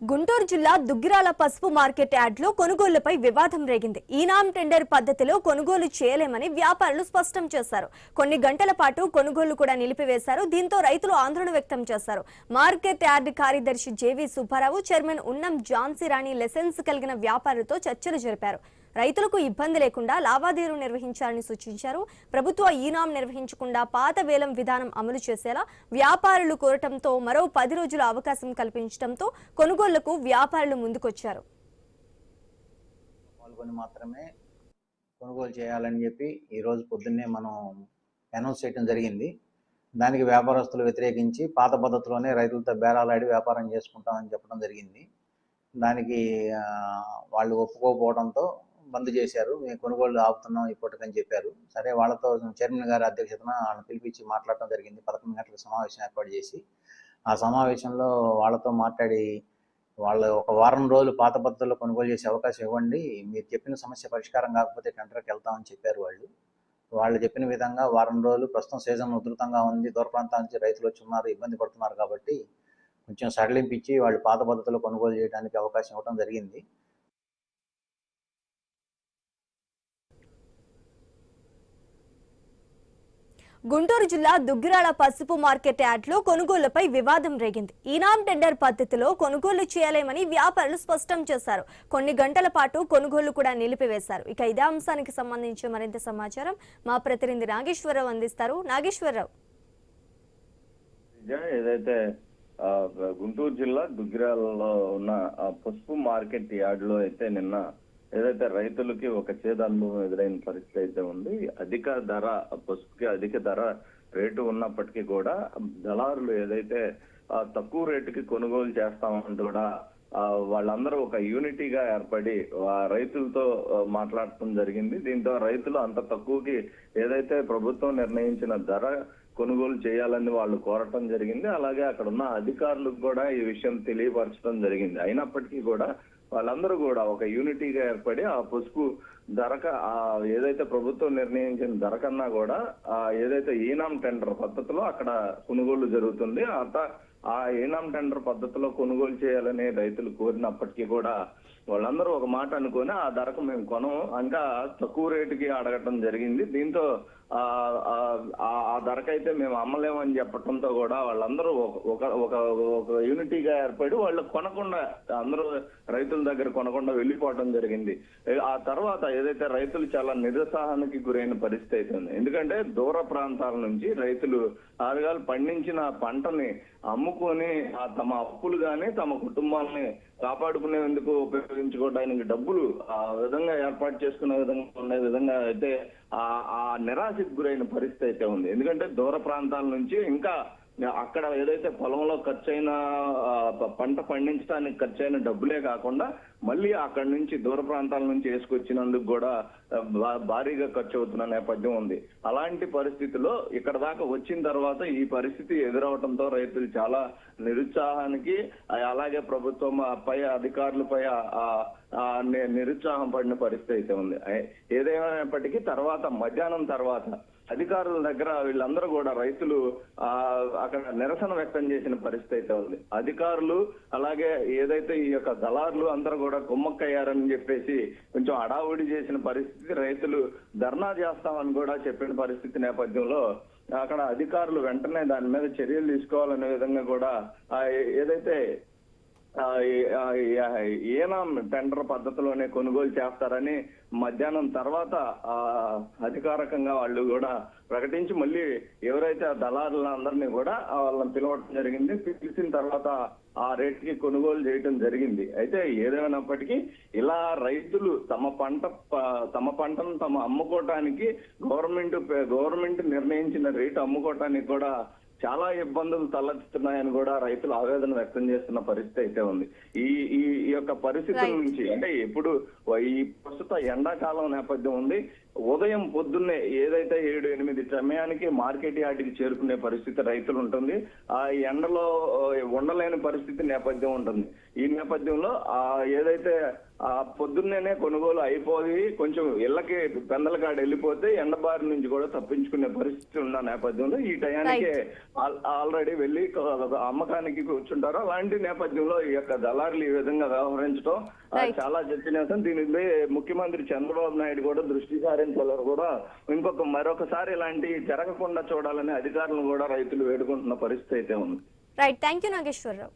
గుంటూరు జిల్లా దుగ్గిరాల పసుపు మార్కెట్ యార్డ్లో కొనుగోళ్లపై వివాదం రేగింది. ఈనాం టెండర్ పద్ధతిలో కొనుగోలు చేయలేమని వ్యాపారులు స్పష్టం చేశారు. కొన్ని గంటల పాటు కొనుగోళ్లు కూడా నిలిపివేశారు. దీంతో రైతులు ఆందోళన వ్యక్తం చేశారు. మార్కెట్ యార్డ్ కార్యదర్శి జేవి సుబ్బారావు, చైర్మన్ ఉన్నం ఝాన్సీ రాణి లైసెన్స్ కలిగిన వ్యాపారులతో చర్చలు జరిపారు. రైతులకు ఇబ్బంది లేకుండా లావాదేవీలు నిర్వహించాలని సూచించారు. ప్రభుత్వ ఈనాం నిర్వహించకుండా పాత వేలం విధానం అమలు చేసేలా వ్యాపారులు కోరటంతో మరో 10 రోజుల అవకాశం కల్పించడంతో కొనుగోళ్లకు వ్యాపారులు ముందుకొచ్చారు. పాల్గొని మాత్రమే కొనుగోలు చేయాలని చెప్పి ఈ రోజు పొద్దున్నే మనం అనౌన్స్ చేయడం జరిగింది. దానికి వ్యాపారస్తులు వ్యతిరేకించి పాత పద్ధతిలోనే రైతులతో బేరాలాడి వ్యాపారం చేసుకుంటామని చెప్పడం జరిగింది. దానికి వాళ్ళు ఒప్పుకోకపోవడంతో బంద్ చేశారు. మేము కొనుగోలు ఆపుతున్నాం ఇప్పటికని చెప్పారు. సరే, వాళ్ళతో చైర్మన్ గారి అధ్యక్షతన వాళ్ళని పిలిపించి మాట్లాడటం జరిగింది. 11 గంటలకు సమావేశం ఏర్పాటు చేసి ఆ సమావేశంలో వాళ్ళతో మాట్లాడి వాళ్ళు ఒక వారం రోజులు పాత పద్ధతుల్లో కొనుగోలు చేసే అవకాశం ఇవ్వండి, మీరు చెప్పిన సమస్య పరిష్కారం కాకపోతే టెండర్కి వెళ్తామని చెప్పారు. వాళ్ళు చెప్పిన విధంగా వారం రోజులు, ప్రస్తుతం సీజన్ ఉధృతంగా ఉంది, దూర ప్రాంతాల నుంచి రైతులు వచ్చి ఉన్నారు, ఇబ్బంది పడుతున్నారు కాబట్టి కొంచెం సడలింపించి వాళ్ళు పాత పద్ధతిలో కొనుగోలు చేయడానికి అవకాశం ఇవ్వడం జరిగింది. గుంటూరు జిల్లా దుగ్గిరాల పసుపు మార్కెట్ యార్డ్లో కొనుగోళ్లపై వివాదం రేగింది. ఈనాం టెండర్ పద్ధతిలో కొనుగోలు చేయలేమని వ్యాపారులు స్పష్టం చేశారు. కొన్ని గంటల పాటు కొనుగోళ్లు కూడా నిలిపివేశారు. ఇక ఇదే అంశానికి సంబంధించి మరింత సమాచారం మా ప్రతినిధి నాగేశ్వరరావు అందిస్తారు. నాగేశ్వరరావు, ఏదైతే గుంటూరు జిల్లా దుగ్గిరాలలో ఉన్న పసుపు మార్కెట్ యార్డ్ లో అయితే నిన్న ఏదైతే రైతులకి ఒక చేదనుభవం ఎదురైన పరిస్థితి అయితే ఉంది. అధిక ధర, పసుపుకి అధిక ధర రేటు ఉన్నప్పటికీ కూడా దళారులు ఏదైతే తక్కువ రేటుకి కొనుగోలు చేస్తామంటూ కూడా వాళ్ళందరూ ఒక యూనిటీగా ఏర్పడి రైతులతో మాట్లాడటం జరిగింది. దీంతో రైతులు అంత తక్కువకి ఏదైతే ప్రభుత్వం నిర్ణయించిన ధర కొనుగోలు చేయాలని వాళ్ళు కోరటం జరిగింది. అలాగే అక్కడ ఉన్న అధికారులకు కూడా ఈ విషయం తెలియపరచడం జరిగింది. అయినప్పటికీ కూడా వాళ్ళందరూ కూడా ఒక యూనిటీగా ఏర్పడి ఆ పసుపు ధరక ఏదైతే ప్రభుత్వం నిర్ణయించిన ధర కన్నా కూడా ఏదైతే ఈనాం టెండర్ పద్ధతిలో అక్కడ కొనుగోలు జరుగుతుంది. ఆ ఈనాం టెండర్ పద్ధతిలో కొనుగోలు చేయాలని రైతులు కోరినప్పటికీ కూడా వాళ్ళందరూ ఒక మాట అనుకొని ఆ ధరకు మేము కొనం, ఇంకా తక్కువ రేటుకి అడగటం జరిగింది. దీంతో ఆ ధరకైతే మేము అమ్మలేమని చెప్పడంతో కూడా వాళ్ళందరూ ఒక యూనిటీగా ఏర్పడి వాళ్ళు కొనకుండా, అందరూ రైతుల దగ్గర కొనకుండా వెళ్ళిపోవడం జరిగింది. ఆ తర్వాత ఏదైతే రైతులు చాలా నిరుత్సాహానికి గురైన పరిస్థితి అయితే ఉంది. ఎందుకంటే దూర ప్రాంతాల నుంచి రైతులు ఆరుగాలు పండించిన పంటని అమ్ముకొని తమ అప్పులు గాని తమ కుటుంబాలని కాపాడుకునేందుకు ఉపయోగించుకోవడానికి డబ్బులు ఆ విధంగా ఏర్పాటు చేసుకునే విధంగా ఉండే విధంగా అయితే ఆ నిరాశకు గురైన పరిస్థితి అయితే ఉంది. ఎందుకంటే దూర ప్రాంతాల నుంచి ఇంకా అక్కడ ఏదైతే పొలంలో ఖర్చైన పంట పండించడానికి ఖర్చైన డబ్బులే కాకుండా మళ్ళీ అక్కడి నుంచి దూర ప్రాంతాల నుంచి వేసుకొచ్చినందుకు కూడా భారీగా ఖర్చు అవుతున్న నేపథ్యం ఉంది. అలాంటి పరిస్థితిలో ఇక్కడ దాకా వచ్చిన తర్వాత ఈ పరిస్థితి ఎదురవడంతో రైతులు చాలా నిరుత్సాహానికి, అలాగే ప్రభుత్వం పై అధికారులపై నిరుత్సాహం పడిన పరిస్థితి అయితే ఉంది. ఏదేమైనప్పటికీ తర్వాత మధ్యాహ్నం తర్వాత అధికారుల దగ్గర వీళ్ళందరూ కూడా రైతులు అక్కడ నిరసన వ్యక్తం చేసిన పరిస్థితి అయితే ఉంది. అధికారులు అలాగే ఏదైతే ఈ యొక్క దళారులు అందరూ కూడా కుమ్మక్కయ్యారని చెప్పేసి కొంచెం అడావుడి చేసిన పరిస్థితి, రైతులు ధర్నా చేస్తామని కూడా చెప్పిన పరిస్థితి నేపథ్యంలో అక్కడ అధికారులు వెంటనే దాని మీద చర్యలు తీసుకోవాలనే విధంగా కూడా ఏదైతే ఈనాం టెండర్ పద్ధతిలోనే కొనుగోలు చేస్తారని మధ్యాహ్నం తర్వాత అధికారికంగా వాళ్ళు కూడా ప్రకటించి మళ్ళీ ఎవరైతే ఆ దళారులందరినీ కూడా వాళ్ళని పిలవడం జరిగింది. పిలిచిన తర్వాత ఆ రేటుకి కొనుగోలు చేయడం జరిగింది. అయితే ఏదేమైనప్పటికీ ఇలా రైతులు తమ పంటను తమ అమ్ముకోవటానికి గవర్నమెంట్ నిర్ణయించిన రేటు అమ్ముకోవటానికి కూడా చాలా ఇబ్బందులు తలెత్తుతున్నాయని కూడా రైతులు ఆవేదన వ్యక్తం చేస్తున్న పరిస్థితి అయితే ఉంది. ఈ యొక్క పరిస్థితుల నుంచి అంటే ఇప్పుడు ఈ ప్రస్తుత ఎండాకాలం నేపథ్యం ఉంది. ఉదయం పొద్దున్నే ఏదైతే 7-8 సమయానికి మార్కెట్ యార్డ్కి చేరుకునే పరిస్థితి రైతులు ఉంటుంది. ఆ ఎండలో ఉండలేని పరిస్థితి నేపథ్యం ఉంటుంది. ఈ నేపథ్యంలో ఏదైతే పొద్దున్నేనే కొనుగోలు అయిపోయి కొంచెం ఇళ్ళకి పెందల కాడ వెళ్ళిపోతే ఎండబారి నుంచి కూడా తప్పించుకునే పరిస్థితి ఉన్న నేపథ్యంలో ఈ టయానికి ఆల్రెడీ వెళ్ళి అమ్మకానికి కూర్చుంటారు. అలాంటి నేపథ్యంలో ఈ యొక్క దళారులు ఈ విధంగా వ్యవహరించడం చాలా చర్చనీయాంశం. దీనిపై ముఖ్యమంత్రి చంద్రబాబు నాయుడు కూడా దృష్టి సారించాలని కూడా మరొకసారి ఇలాంటి జరగకుండా చూడాలని అధికారులను కూడా రైతులు వేడుకుంటున్న పరిస్థితి అయితే ఉంది. Right, thank you Nageswararao.